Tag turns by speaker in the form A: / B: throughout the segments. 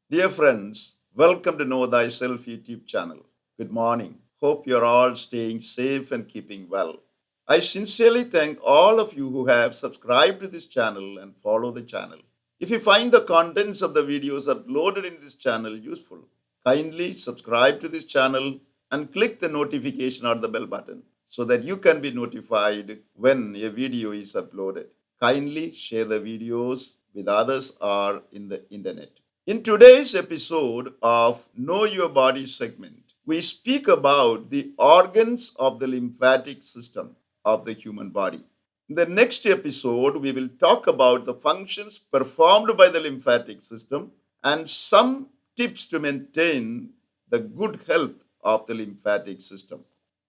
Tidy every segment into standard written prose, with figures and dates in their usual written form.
A: Dear friends, welcome to Know Thyself YouTube channel. Good morning. Hope you're all staying safe and keeping well. I sincerely thank all of you who have subscribed to this channel and follow the channel. If you find the contents of the videos uploaded in this channel useful, kindly subscribe to this channel and click the notification or the bell button so that you can be notified when a video is uploaded. Kindly share the videos with others or in the internet. In today's episode of Know Your Body segment, we speak about the organs of the lymphatic system of the human body. In the next episode, we will talk about the functions performed by the lymphatic system and some tips to maintain the good health of the lymphatic system.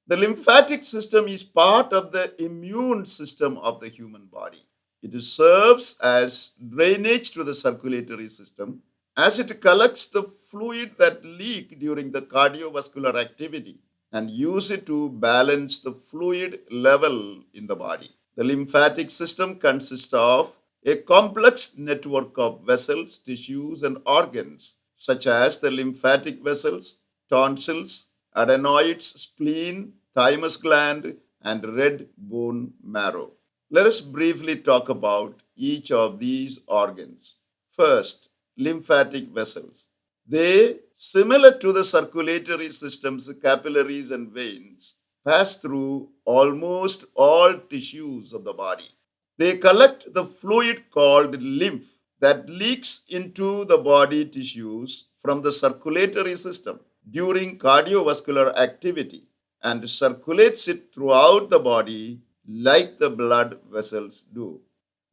A: The lymphatic system is part of the immune system of the human body. It serves as drainage to the circulatory system as it collects the fluid that leak during the cardiovascular activity and use it to balance the fluid level in the body. The lymphatic system consists of a complex network of vessels, tissues, and organs, such as the lymphatic vessels, tonsils, adenoids, spleen, thymus gland, and red bone marrow. Let us briefly talk about each of these organs. First, lymphatic vessels. They, similar to the circulatory system's capillaries and veins, pass through almost all tissues of the body. They collect the fluid called lymph that leaks into the body tissues from the circulatory system during cardiovascular activity and circulates it throughout the body like the blood vessels do.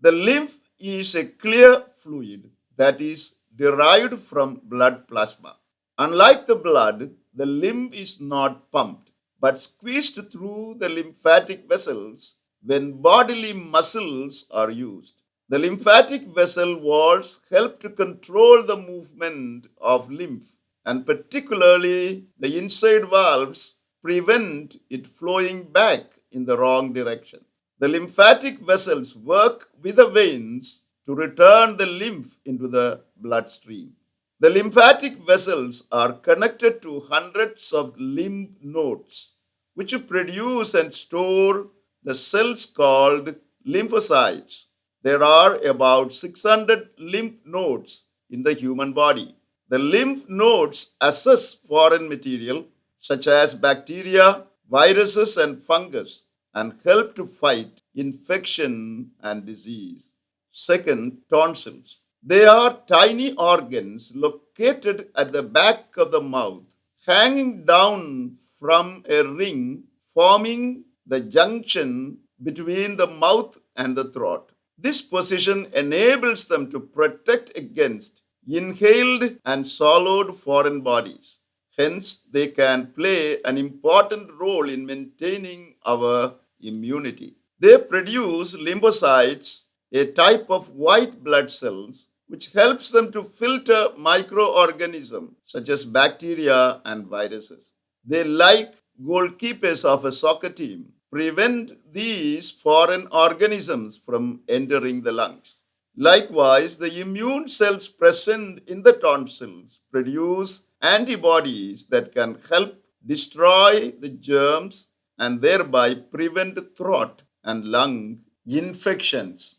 A: The lymph is a clear fluid that is derived from blood plasma. Unlike the blood, the lymph is not pumped but squeezed through the lymphatic vessels when bodily muscles are used. The lymphatic vessel walls help to control the movement of lymph, and particularly the inside valves prevent it flowing back in the wrong direction. The lymphatic vessels work with the veins to return the lymph into the bloodstream. The lymphatic vessels are connected to hundreds of lymph nodes, which produce and store the cells called lymphocytes. There are about 600 lymph nodes in the human body. The lymph nodes assess foreign material such as bacteria, viruses, and fungus and help to fight infection and disease. Second, tonsils. They are tiny organs located at the back of the mouth, hanging down from a ring, forming the junction between the mouth and the throat. This position enables them to protect against inhaled and swallowed foreign bodies. Hence, they can play an important role in maintaining our immunity. They produce lymphocytes, a type of white blood cells, which helps them to filter microorganisms such as bacteria and viruses. They, like goalkeepers of a soccer team, prevent these foreign organisms from entering the lungs. Likewise, the immune cells present in the tonsils produce antibodies that can help destroy the germs and thereby prevent throat and lung infections.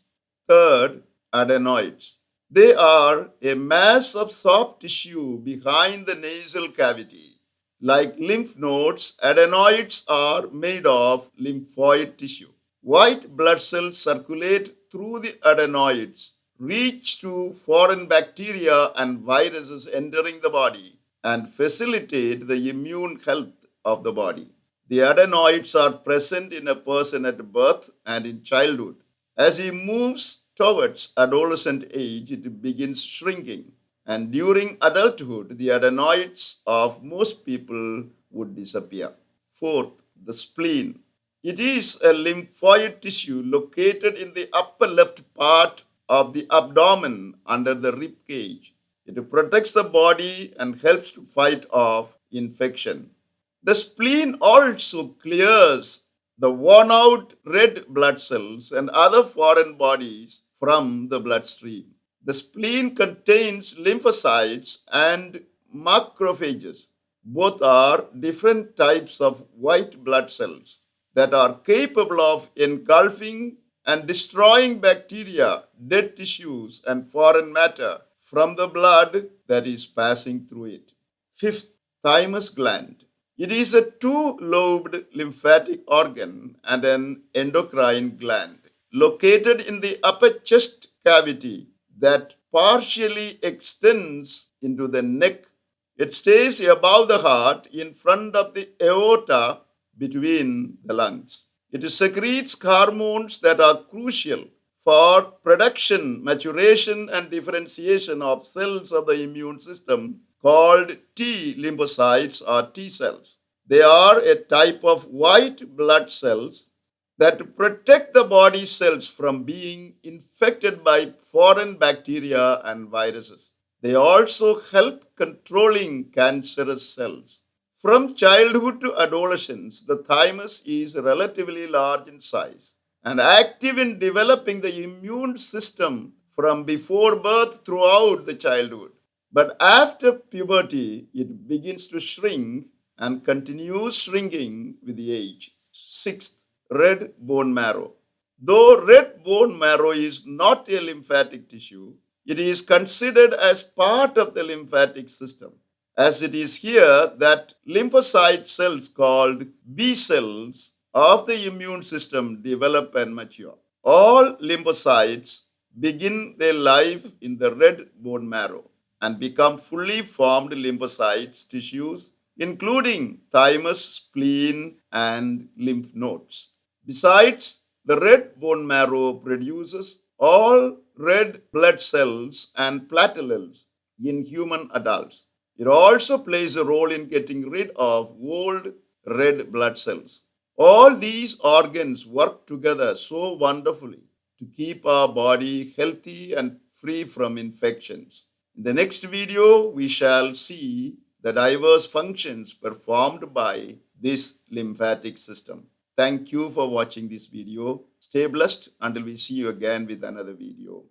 A: Third, adenoids. They are a mass of soft tissue behind the nasal cavity. Like lymph nodes, adenoids are made of lymphoid tissue. White blood cells circulate through the adenoids, reach to foreign bacteria and viruses entering the body, and facilitate the immune health of the body. The adenoids are present in a person at birth and in childhood. As he moves towards adolescent age, it begins shrinking. And during adulthood, the adenoids of most people would disappear. Fourth, the spleen. It is a lymphoid tissue located in the upper left part of the abdomen under the rib cage. It protects the body and helps to fight off infection. The spleen also clears the worn out red blood cells and other foreign bodies from the bloodstream. The spleen contains lymphocytes and macrophages. Both are different types of white blood cells that are capable of engulfing and destroying bacteria, dead tissues, and foreign matter from the blood that is passing through it. Fifth, thymus gland. It is a two-lobed lymphatic organ and an endocrine gland located in the upper chest cavity that partially extends into the neck. It stays above the heart in front of the aorta between the lungs. It secretes hormones that are crucial for production, maturation, and differentiation of cells of the immune system called T lymphocytes or T cells. They are a type of white blood cells that protect the body cells from being infected by foreign bacteria and viruses. They also help controlling cancerous cells. From childhood to adolescence, the thymus is relatively large in size and active in developing the immune system from before birth throughout the childhood. But after puberty, it begins to shrink and continues shrinking with the age. Sixth, red bone marrow. Though red bone marrow is not a lymphatic tissue, it is considered as part of the lymphatic system, as it is here that lymphocyte cells called B cells of the immune system develop and mature. All lymphocytes begin their life in the red bone marrow and become fully formed lymphocytes tissues, including thymus, spleen, and lymph nodes. Besides, the red bone marrow produces all red blood cells and platelets in human adults. It also plays a role in getting rid of old red blood cells. All these organs work together so wonderfully to keep our body healthy and free from infections. In the next video, we shall see the diverse functions performed by this lymphatic system. Thank you for watching this video. Stay blessed until we see you again with another video.